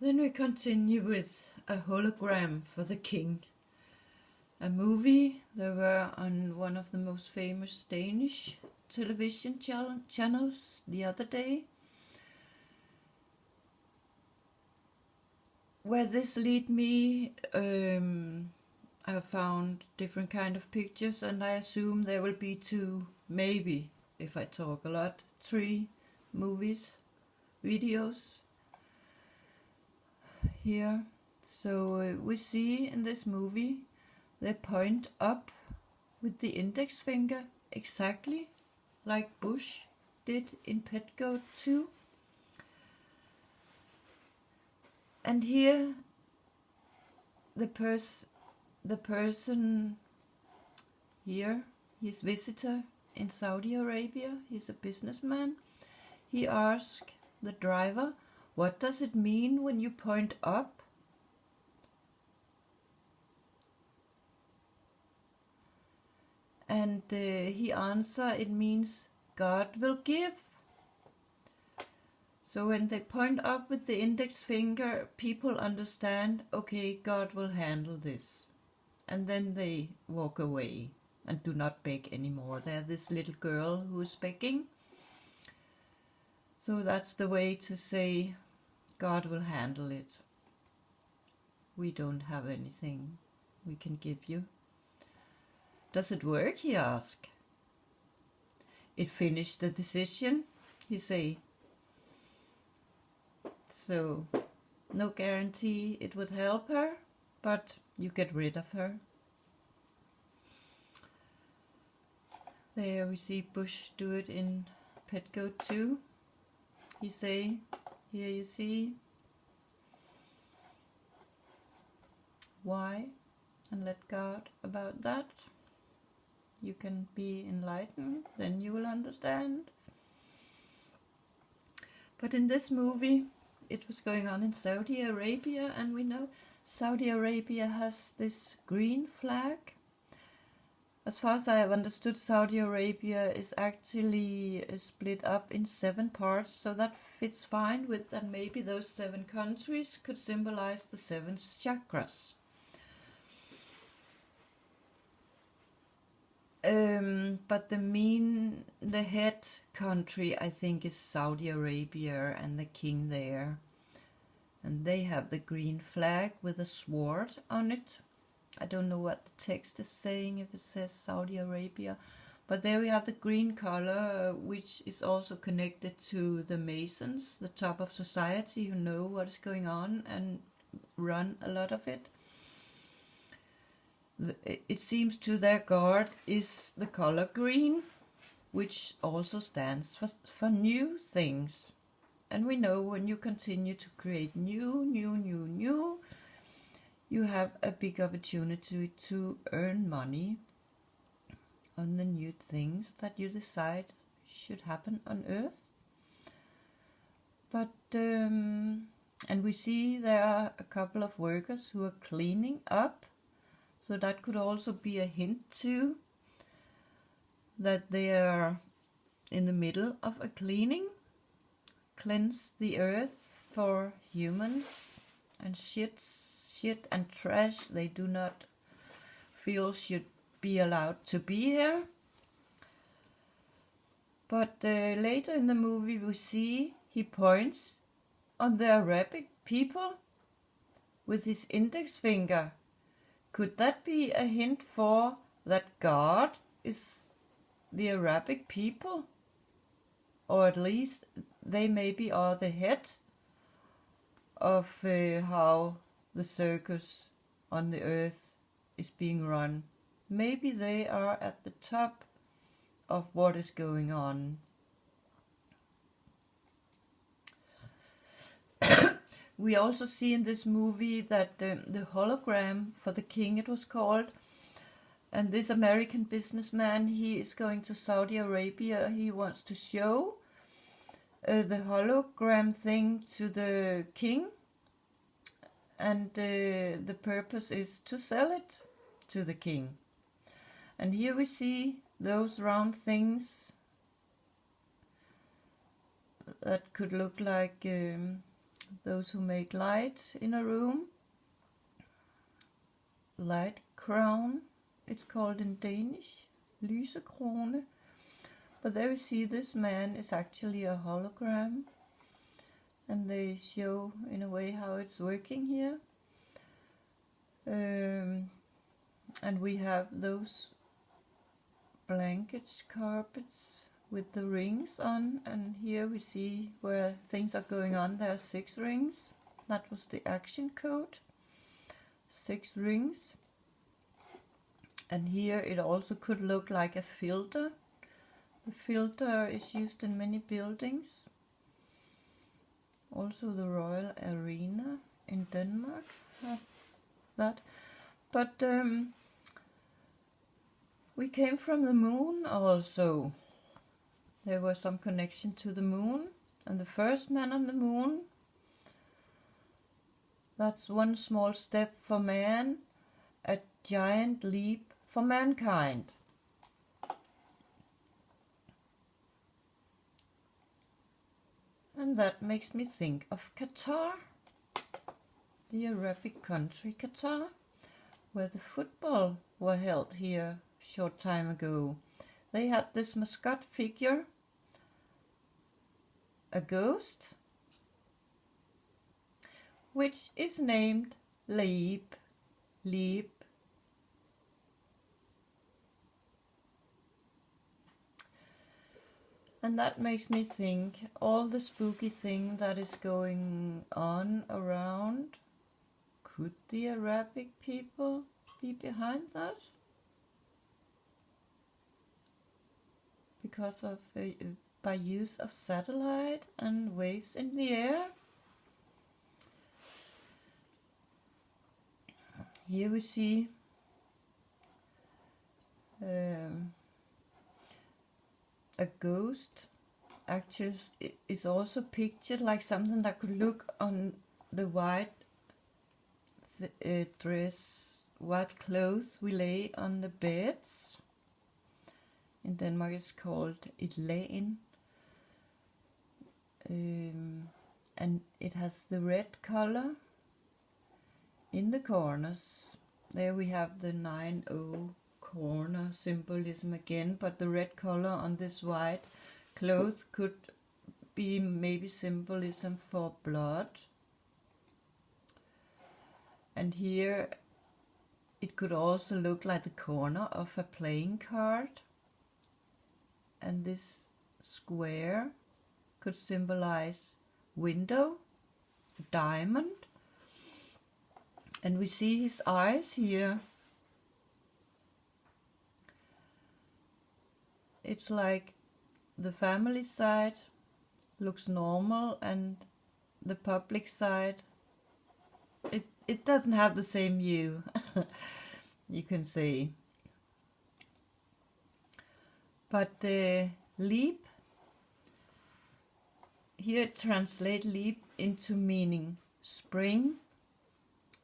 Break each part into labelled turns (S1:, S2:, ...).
S1: Then we continue with A Hologram for the King, a movie that were on one of the most famous Danish television channels the other day. Where this lead me, I found different kind of pictures, and I assume there will be two, maybe, if I talk a lot, 3 movies, videos here. So we see in this movie they point up with the index finger exactly like Bush did in Pet Goat 2. And here the person here, his visitor in Saudi Arabia, he's a businessman. He asked the driver, what does it mean when you point up? And he answered, it means God will give. So when they point up with the index finger, people understand, okay, God will handle this. And then they walk away and do not beg anymore. There's this little girl who is begging. So that's the way to say, God will handle it. We don't have anything we can give you. Does it work? He asked. It finished the decision, he say. So, no guarantee it would help her, but you get rid of her. There we see Bush do it in Pet Goat 2. He say, here you see, why, and let God about that. You can be enlightened, then you will understand. But in this movie, it was going on in Saudi Arabia, and we know Saudi Arabia has this green flag. As far as I have understood, Saudi Arabia is actually split up in 7 parts, so that fits fine with that maybe those 7 countries could symbolize the 7 chakras. But the head country, I think, is Saudi Arabia and the king there. And they have the green flag with a sword on it. I don't know what the text is saying, if it says Saudi Arabia. But there we have the green color, which is also connected to the Masons, the top of society, who know what is going on and run a lot of it. It seems to their god is the color green, which also stands for new things. And we know when you continue to create new, you have a big opportunity to earn money on the new things that you decide should happen on Earth. But, and we see there are a couple of workers who are cleaning up. So that could also be a hint to that they are in the middle of a cleanse the earth for humans and shit and trash they do not feel should be allowed to be here. But later in the movie we see he points on the Arabic people with his index finger. Could that be a hint for that God is the Arabic people? Or at least they maybe are the head of how the circus on the earth is being run. Maybe they are at the top of what is going on. We also see in this movie that the hologram for the king, it was called, and this American businessman, he is going to Saudi Arabia. He wants to show the hologram thing to the king, and the purpose is to sell it to the king. And here we see those round things that could look like those who make light in a room. Light crown, it's called in Danish, lysekrone. But there we see this man is actually a hologram, and they show in a way how it's working here. And we have those blankets, carpets with the rings on, and here we see where things are going on. There are 6 rings. That was the action code. 6 rings. And here it also could look like a filter. The filter is used in many buildings. Also the Royal Arena in Denmark have that. But we came from the moon also. There was some connection to the moon. And the first man on the moon, that's one small step for man, a giant leap for mankind. And that makes me think of Qatar, the Arabic country Qatar, where the football were held here short time ago. They had this mascot figure, a ghost, which is named Leap. Leap. And that makes me think all the spooky thing that is going on around. Could the Arabic people be behind that? Because of by use of satellite and waves in the air. Here we see a ghost. Actually, is also pictured like something that could look on the white dress, white clothes we lay on the beds. In Denmark it's called et lagen. And it has the red color in the corners. There we have the 9-0 corner symbolism again, but the red color on this white cloth could be maybe symbolism for blood. And here it could also look like the corner of a playing card. And this square could symbolize window, diamond. And we see his eyes here. It's like the family side looks normal and the public side, it doesn't have the same view, you can say. But leap, here translate leap into meaning spring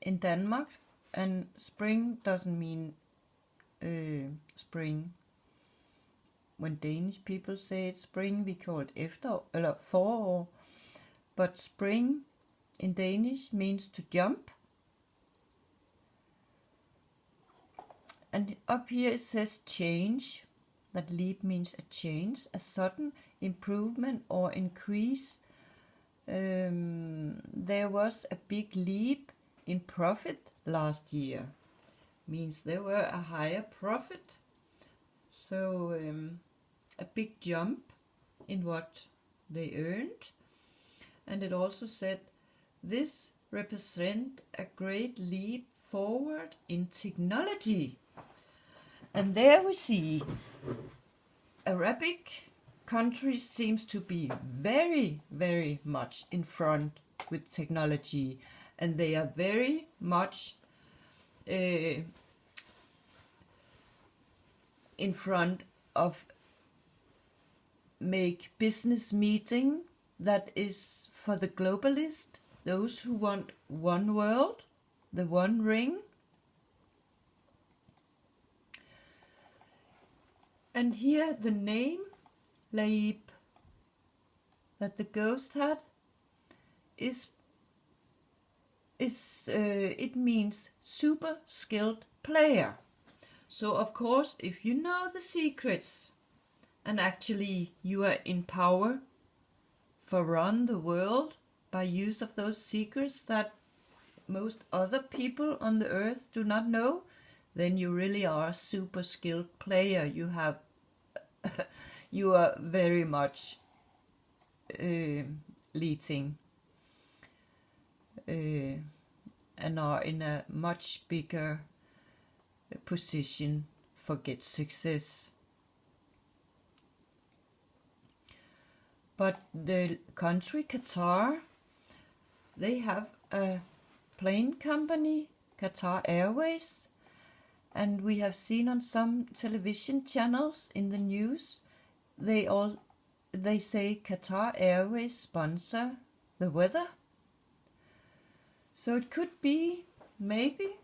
S1: in Denmark, and spring doesn't mean spring. When Danish people say it's spring, we call it efterår, eller forår. But spring in Danish means to jump. And up here it says change. That leap means a change, a sudden improvement or increase. There was a big leap in profit last year. Means there were a higher profit. So a big jump in what they earned. And it also said this represents a great leap forward in technology. And there we see Arabic countries seems to be very, very much in front with technology, and they are very much in front of make business meeting that is for the globalist, those who want one world, the one ring. And here the name, Laib, that the ghost had, is it means super skilled player. So of course, if you know the secrets and actually you are in power for run the world by use of those secrets that most other people on the earth do not know, then you really are a super skilled player. You are very much leading and are in a much bigger position for get success. But the country Qatar, they have a plane company, Qatar Airways, and we have seen on some television channels in the news, they say Qatar Airways sponsor the weather. So it could be maybe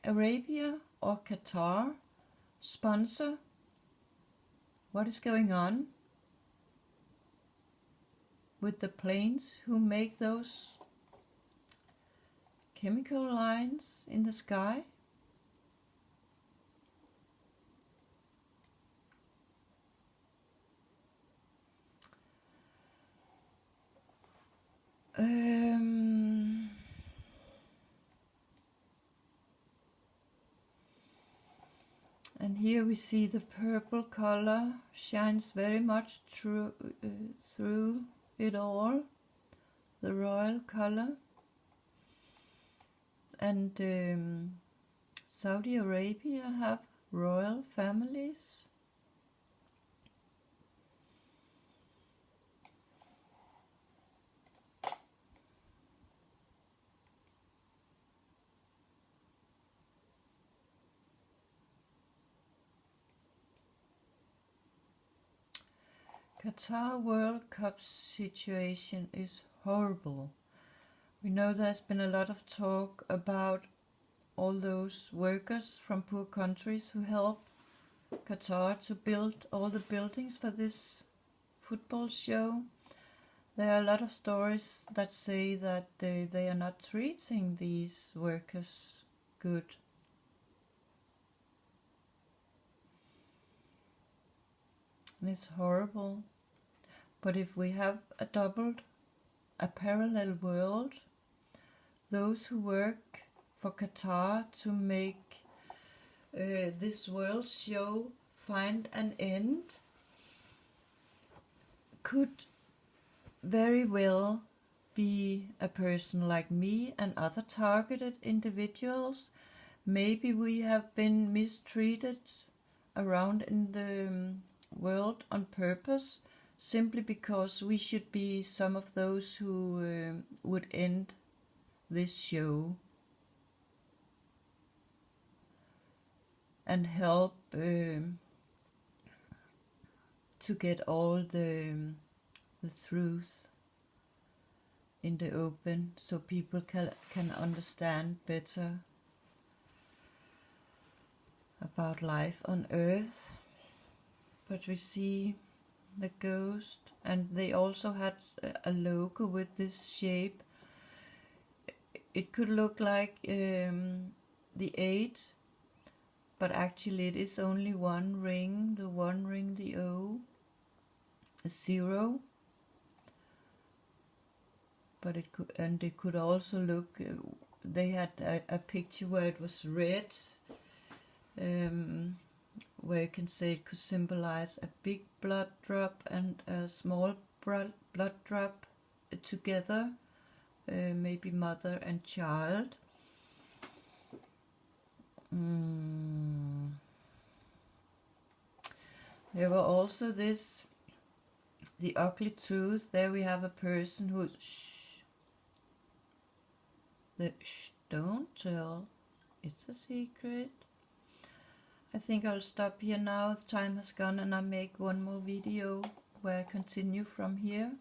S1: Arabia or Qatar sponsor what is going on with the planes who make those chemical lines in the sky. And here we see the purple color shines very much through it all, the royal color. And Saudi Arabia have royal families. Qatar World Cup situation is horrible. We know there's been a lot of talk about all those workers from poor countries who help Qatar to build all the buildings for this football show. There are a lot of stories that say that they are not treating these workers good. And it's horrible. But if we have a parallel world, those who work for Qatar to make this world show find an end could very well be a person like me and other targeted individuals. Maybe we have been mistreated around in the world on purpose, simply because we should be some of those who would end this show and help to get all the truth in the open, so people can understand better about life on Earth. But we see the ghost, and they also had a logo with this shape. It could look like the 8, but actually it is only one ring, the 1 ring, the O, a 0. But it could also look, they had a picture where it was red, where you can say it could symbolize a big blood drop and a small blood drop together, maybe mother and child. There were also the ugly truth. There we have a person who don't tell, it's a secret. I think I'll stop here now. The time has gone, and I make one more video where I continue from here.